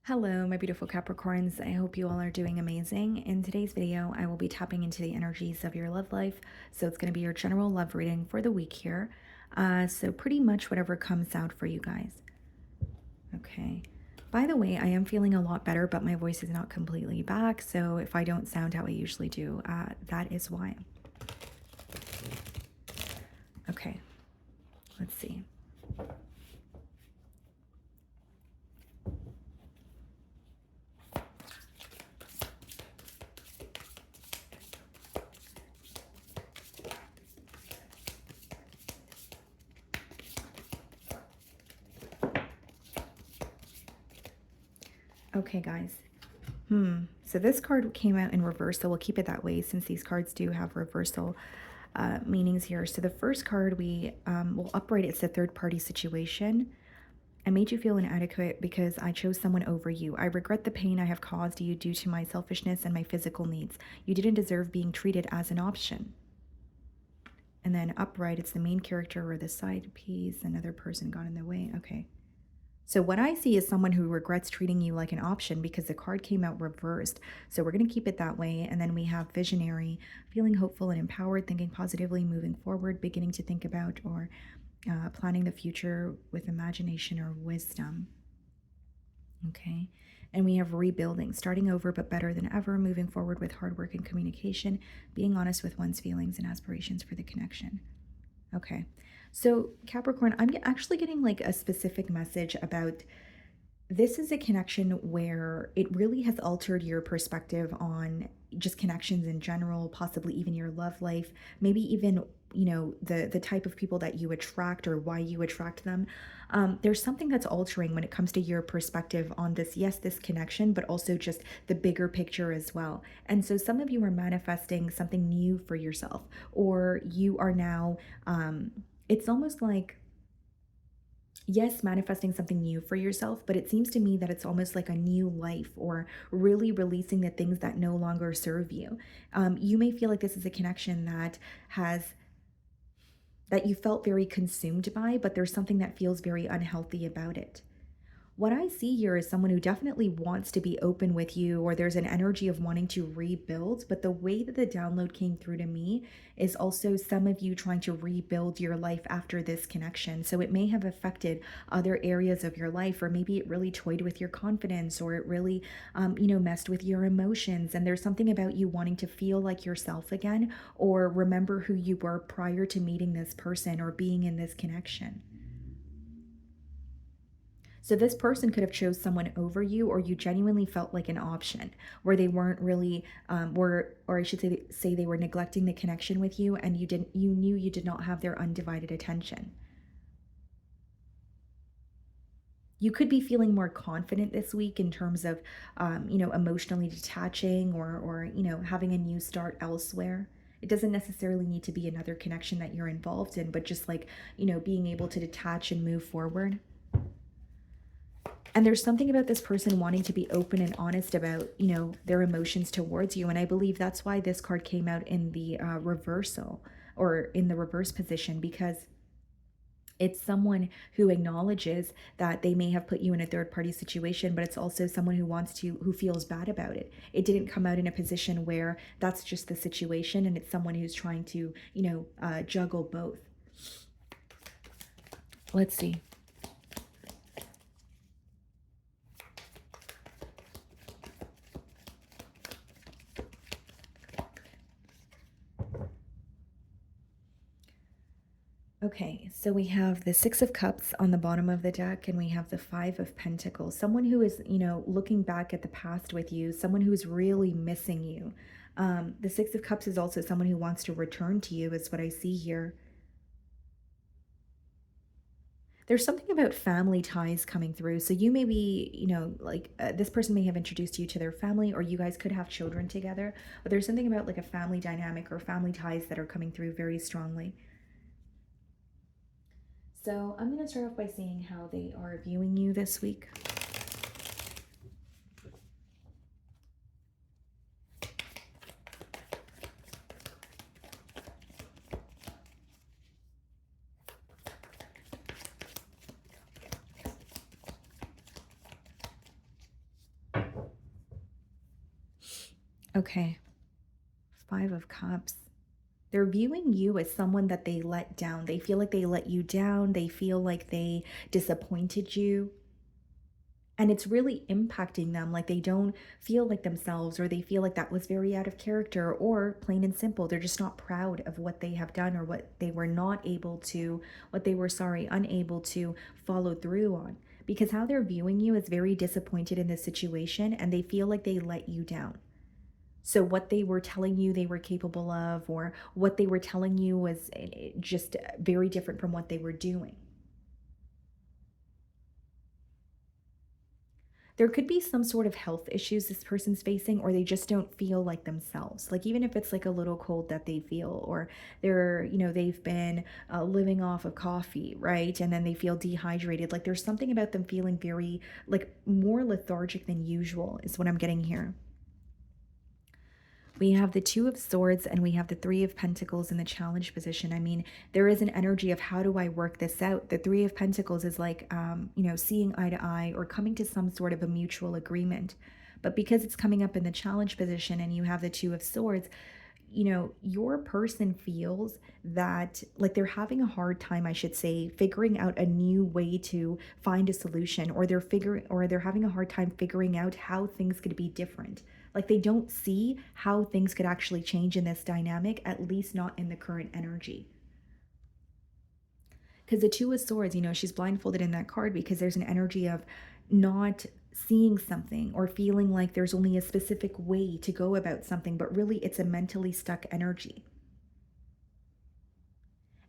Hello, my beautiful Capricorns. I hope you all are doing amazing. In today's video, I will be tapping into the energies of your love life. So it's going to be your general love reading for the week here. So pretty much whatever comes out for you guys. Okay. By the way, I am feeling a lot better, but my voice is not completely back. So if I don't sound how I usually do, that is why. Okay. Let's see. Okay, guys. So this card came out in reverse, so we'll keep it that way since these cards do have reversal meanings here. So the first card we will upright, it's a third party situation. I made you feel inadequate because I chose someone over you. I regret the pain I have caused you due to my selfishness and my physical needs. You didn't deserve being treated as an option. And then upright, it's the main character or the side piece. Another person got in the way. Okay. So what I see is someone who regrets treating you like an option because the card came out reversed. So we're going to keep it that way. And then we have visionary, feeling hopeful and empowered, thinking positively, moving forward, beginning to think about or planning the future with imagination or wisdom. Okay. And we have rebuilding, starting over but better than ever, moving forward with hard work and communication, being honest with one's feelings and aspirations for the connection. Okay. So, Capricorn, I'm actually getting like a specific message about this is a connection where it really has altered your perspective on just connections in general, possibly even your love life, maybe even the type of people that you attract or why you attract them. There's something that's altering when it comes to your perspective on this connection, but also just the bigger picture as well. And so some of you are manifesting something new for yourself, or you are now it's almost like, yes, manifesting something new for yourself, but it seems to me that it's almost like a new life or really releasing the things that no longer serve you. You may feel like this is a connection that you felt very consumed by, but there's something that feels very unhealthy about it. What I see here is someone who definitely wants to be open with you, or there's an energy of wanting to rebuild. But the way that the download came through to me is also some of you trying to rebuild your life after this connection. So it may have affected other areas of your life, or maybe it really toyed with your confidence, or it really, messed with your emotions. And there's something about you wanting to feel like yourself again, or remember who you were prior to meeting this person or being in this connection. So this person could have chose someone over you, or you genuinely felt like an option where they weren't really, or I should say they were neglecting the connection with you, and you knew you did not have their undivided attention. You could be feeling more confident this week in terms of, emotionally detaching or having a new start elsewhere. It doesn't necessarily need to be another connection that you're involved in, but just like, being able to detach and move forward. And there's something about this person wanting to be open and honest about, their emotions towards you. And I believe that's why this card came out in the reversal, or in the reverse position, because it's someone who acknowledges that they may have put you in a third party situation, but it's also someone who feels bad about it. It didn't come out in a position where that's just the situation, and it's someone who's trying to, juggle both. Let's see. Okay, so we have the Six of Cups on the bottom of the deck, and we have the Five of Pentacles. Someone who is, looking back at the past with you, someone who's really missing you. The Six of Cups is also someone who wants to return to you, is what I see here. There's something about family ties coming through. So you may be, this person may have introduced you to their family, or you guys could have children together. But there's something about like a family dynamic or family ties that are coming through very strongly. So I'm going to start off by seeing how they are viewing you this week. Okay. Five of Cups. They're viewing you as someone that they let down. They feel like they let you down. They feel like they disappointed you. And it's really impacting them. Like they don't feel like themselves, or they feel like that was very out of character, or plain and simple, they're just not proud of what they have done or what they were not able to, what they were, sorry, unable to follow through on. Because how they're viewing you is very disappointed in this situation and they feel like they let you down. So what they were telling you they were capable of, or what they were telling you was just very different from what they were doing. There could be some sort of health issues this person's facing, or they just don't feel like themselves. Like even if it's like a little cold that they feel, or they've been living off of coffee, right? And then they feel dehydrated. Like there's something about them feeling very, like, more lethargic than usual, is what I'm getting here. We have the Two of Swords and we have the Three of Pentacles in the challenge position. I mean, there is an energy of how do I work this out? The Three of Pentacles is like, seeing eye to eye or coming to some sort of a mutual agreement. But because it's coming up in the challenge position and you have the Two of Swords, your person feels that like they're having a hard time, I should say, figuring out a new way to find a solution, or they're having a hard time figuring out how things could be different. Like they don't see how things could actually change in this dynamic, at least not in the current energy. Because the Two of Swords, she's blindfolded in that card because there's an energy of not seeing something or feeling like there's only a specific way to go about something, but really it's a mentally stuck energy.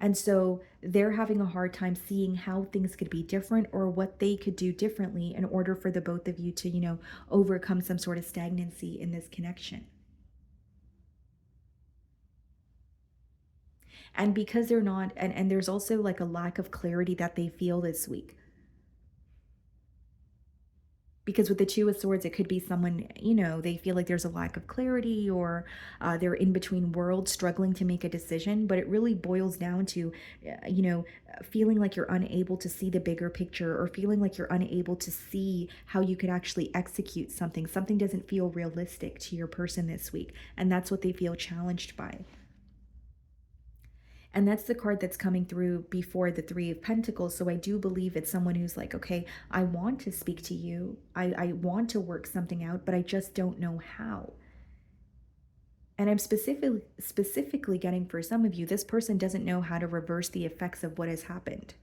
And so they're having a hard time seeing how things could be different or what they could do differently in order for the both of you to, overcome some sort of stagnancy in this connection. And because they're not, and there's also like a lack of clarity that they feel this week. Because with the Two of Swords, it could be someone, they feel like there's a lack of clarity, or they're in between worlds struggling to make a decision. But it really boils down to, feeling like you're unable to see the bigger picture, or feeling like you're unable to see how you could actually execute something. Something doesn't feel realistic to your person this week. And that's what they feel challenged by. And that's the card that's coming through before the Three of Pentacles. So I do believe it's someone who's like, okay, I want to speak to you. I want to work something out, but I just don't know how. And I'm specifically getting, for some of you, this person doesn't know how to reverse the effects of what has happened.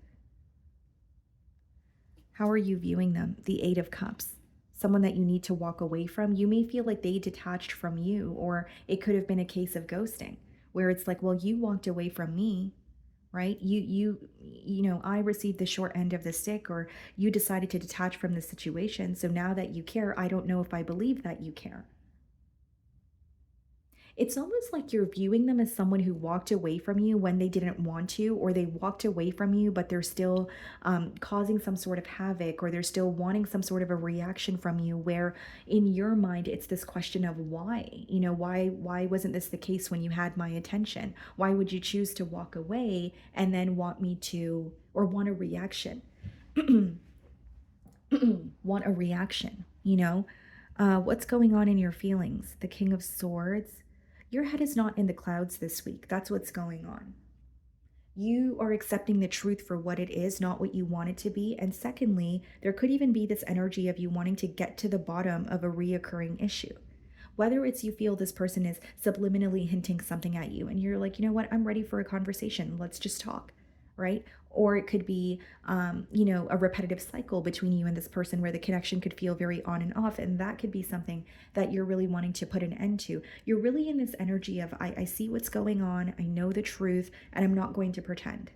How are you viewing them? The Eight of Cups. Someone that you need to walk away from. You may feel like they detached from you, or it could have been a case of ghosting, where it's like, well, you walked away from me, right? I received the short end of the stick, or you decided to detach from the situation. So now that you care, I don't know if I believe that you care. It's almost like you're viewing them as someone who walked away from you when they didn't want to, or they walked away from you, but they're still causing some sort of havoc, or they're still wanting some sort of a reaction from you, where in your mind, it's this question of why, why wasn't this the case when you had my attention? Why would you choose to walk away and then want me to, or want a reaction? Want a reaction, what's going on in your feelings? The King of Swords. Your head is not in the clouds this week. That's what's going on. You are accepting the truth for what it is, not what you want it to be. And secondly, there could even be this energy of you wanting to get to the bottom of a reoccurring issue. Whether it's you feel this person is subliminally hinting something at you and you're like, you know what, I'm ready for a conversation. Let's just talk, right? Or it could be, a repetitive cycle between you and this person where the connection could feel very on and off. And that could be something that you're really wanting to put an end to. You're really in this energy of, I see what's going on. I know the truth, and I'm not going to pretend.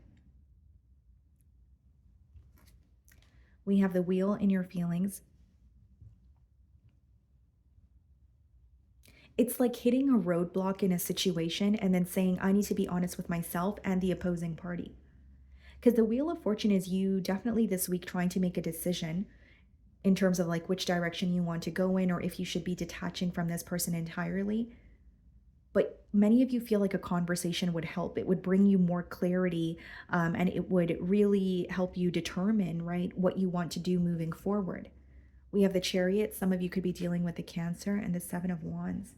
We have the Wheel in your feelings. It's like hitting a roadblock in a situation and then saying, I need to be honest with myself and the opposing party. Because the Wheel of Fortune is you definitely this week trying to make a decision in terms of like which direction you want to go in, or if you should be detaching from this person entirely. But many of you feel like a conversation would help. It would bring you more clarity, and it would really help you determine, right, what you want to do moving forward. We have the Chariot. Some of you could be dealing with the Cancer, and the Seven of Wands.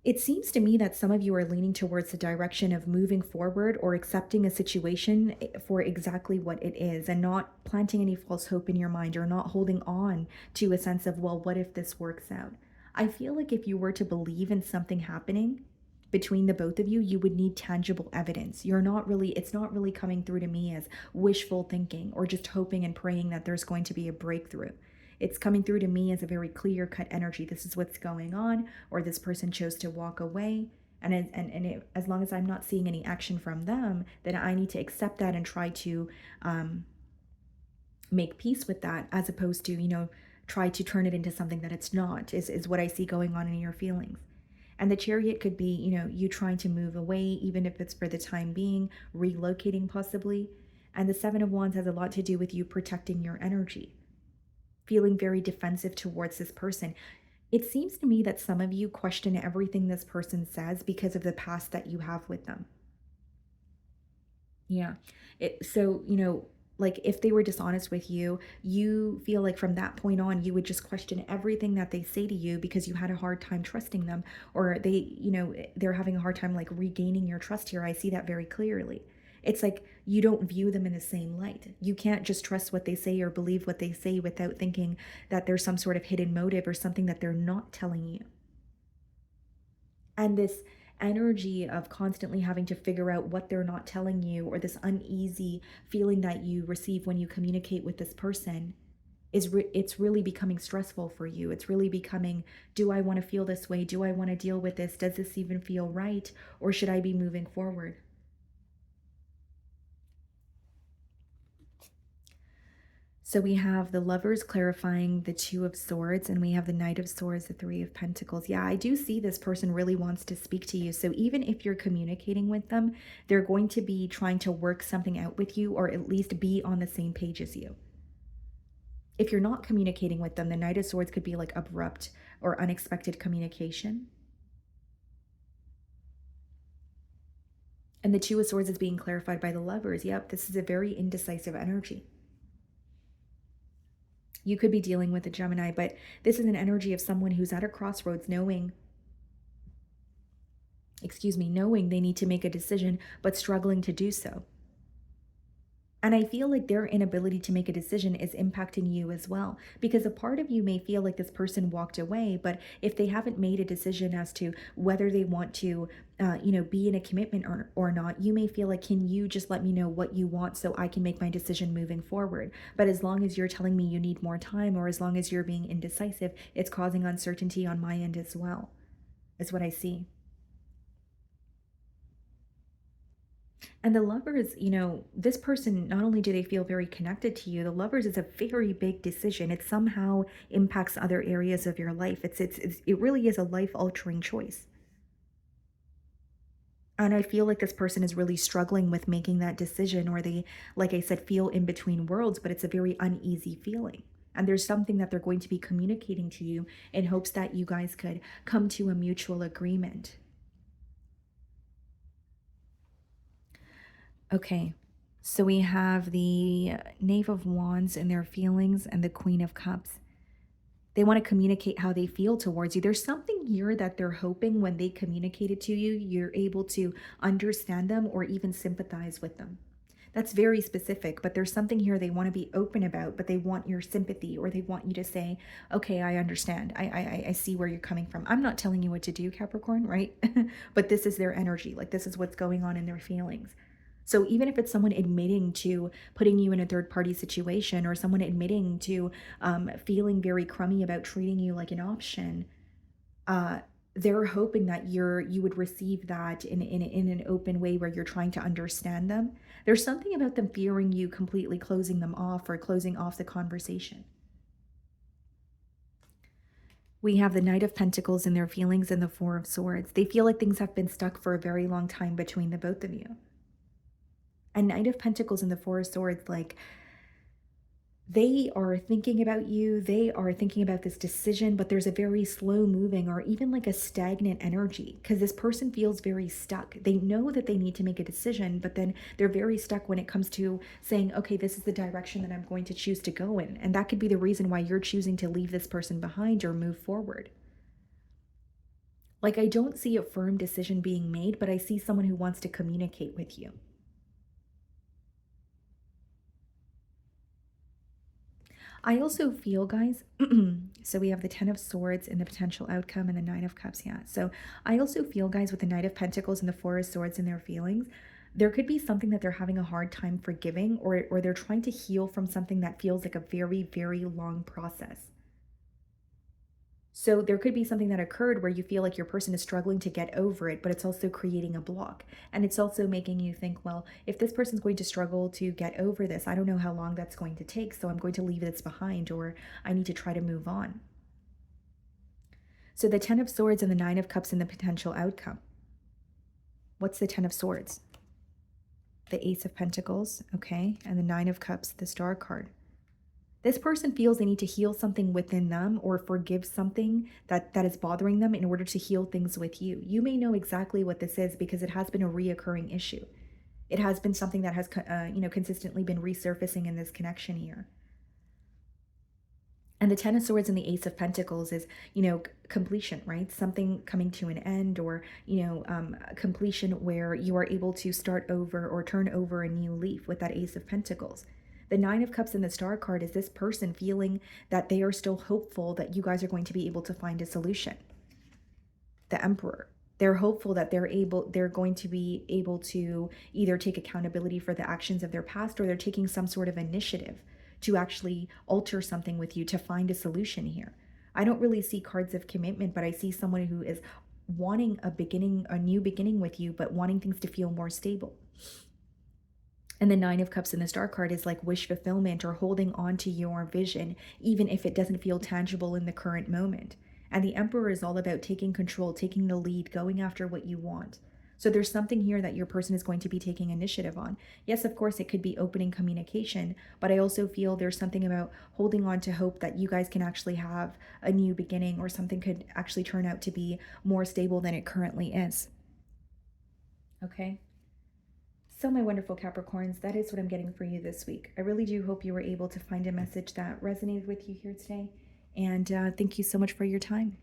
It seems to me that some of you are leaning towards the direction of moving forward or accepting a situation for exactly what it is and not planting any false hope in your mind or not holding on to a sense of, well, what if this works out? I feel like if you were to believe in something happening between the both of you, you would need tangible evidence. It's not really coming through to me as wishful thinking or just hoping and praying that there's going to be a breakthrough. It's coming through to me as a very clear cut energy. This is what's going on, or this person chose to walk away. As long as I'm not seeing any action from them, then I need to accept that and try to um, make peace with that, as opposed to, try to turn it into something that it's not, is what I see going on in your feelings. And the chariot could be, you trying to move away, even if it's for the time being, relocating possibly. And the Seven of Wands has a lot to do with you protecting your energy, feeling very defensive towards this person. It seems to me that some of you question everything this person says because of the past that you have with them. Yeah. So, like if they were dishonest with you, you feel like from that point on, you would just question everything that they say to you because you had a hard time trusting them, or they're having a hard time like regaining your trust here. I see that very clearly. It's like you don't view them in the same light. You can't just trust what they say or believe what they say without thinking that there's some sort of hidden motive or something that they're not telling you. And this energy of constantly having to figure out what they're not telling you, or this uneasy feeling that you receive when you communicate with this person, it's really becoming stressful for you. It's really becoming, do I want to feel this way? Do I want to deal with this? Does this even feel right? Or should I be moving forward? So we have the Lovers clarifying the Two of Swords, and we have the Knight of Swords, the Three of Pentacles. Yeah, I do see this person really wants to speak to you. So even if you're communicating with them, they're going to be trying to work something out with you, or at least be on the same page as you. If you're not communicating with them, the Knight of Swords could be like abrupt or unexpected communication. And the Two of Swords is being clarified by the Lovers. Yep, this is a very indecisive energy. You could be dealing with a Gemini, but this is an energy of someone who's at a crossroads, knowing they need to make a decision, but struggling to do so. And I feel like their inability to make a decision is impacting you as well, because a part of you may feel like this person walked away, but if they haven't made a decision as to whether they want to, be in a commitment or not, you may feel like, can you just let me know what you want so I can make my decision moving forward? But as long as you're telling me you need more time, or as long as you're being indecisive, it's causing uncertainty on my end as well, is what I see. And the Lovers, this person, not only do they feel very connected to you, the Lovers is a very big decision. It somehow impacts other areas of your life. It really is a life altering choice. And I feel like this person is really struggling with making that decision, or they, like I said, feel in between worlds, but it's a very uneasy feeling. And there's something that they're going to be communicating to you in hopes that you guys could come to a mutual agreement. Okay, so we have the Knave of Wands and their feelings, and the Queen of Cups. They want to communicate how they feel towards you. There's something here that they're hoping when they communicate it to you, you're able to understand them or even sympathize with them. That's very specific, but there's something here they want to be open about, but they want your sympathy, or they want you to say, okay, I understand. I see where you're coming from. I'm not telling you what to do, Capricorn, right? But this is their energy. Like, this is what's going on in their feelings. So even if it's someone admitting to putting you in a third party situation, or someone admitting to feeling very crummy about treating you like an option, uh, they're hoping that you would receive that in an open way where you're trying to understand them. There's something about them fearing you completely closing them off, or closing off the conversation. We have the Knight of Pentacles and their feelings, and the Four of Swords. They feel like things have been stuck for a very long time between the both of you. A Knight of Pentacles and the Four of Swords, like, they are thinking about you. They are thinking about this decision, but there's a very slow moving, or even like a stagnant energy, because this person feels very stuck. They know that they need to make a decision, but then they're very stuck when it comes to saying, okay, this is the direction that I'm going to choose to go in. And that could be the reason why you're choosing to leave this person behind or move forward. Like, I don't see a firm decision being made, but I see someone who wants to communicate with you. I also feel, guys, so we have the 10 of Swords and the potential outcome and the Nine of Cups. Yeah. So I also feel, guys, with the Knight of Pentacles and the Four of Swords and their feelings, there could be something that they're having a hard time forgiving, or they're trying to heal from something that feels like a very, very long process. So there could be something that occurred where you feel like your person is struggling to get over it, but it's also creating a block. And it's also making you think, well, if this person's going to struggle to get over this, I don't know how long that's going to take. So I'm going to leave this behind, or I need to try to move on. So the 10 of Swords and the Nine of Cups and the potential outcome. What's the 10 of Swords? The Ace of Pentacles, okay? And the Nine of Cups, the Star card. This person feels they need to heal something within them or forgive something that is bothering them in order to heal things with you. You may know exactly what this is because it has been a reoccurring issue. It has been something that has, consistently been resurfacing in this connection here. And the 10 of Swords and the Ace of Pentacles is, completion, right? Something coming to an end, or, completion where you are able to start over or turn over a new leaf with that Ace of Pentacles. The Nine of Cups and the Star card is this person feeling that they are still hopeful that you guys are going to be able to find a solution. The Emperor. They're hopeful that they're going to be able to either take accountability for the actions of their past, or they're taking some sort of initiative to actually alter something with you to find a solution here. I don't really see cards of commitment, but I see someone who is wanting a new beginning with you, but wanting things to feel more stable. And the Nine of Cups and the Star card is like wish fulfillment, or holding on to your vision, even if it doesn't feel tangible in the current moment. And the Emperor is all about taking control, taking the lead, going after what you want. So there's something here that your person is going to be taking initiative on. Yes, of course, it could be opening communication, but I also feel there's something about holding on to hope that you guys can actually have a new beginning, or something could actually turn out to be more stable than it currently is. Okay? So, my wonderful Capricorns, that is what I'm getting for you this week. I really do hope you were able to find a message that resonated with you here today. And thank you so much for your time.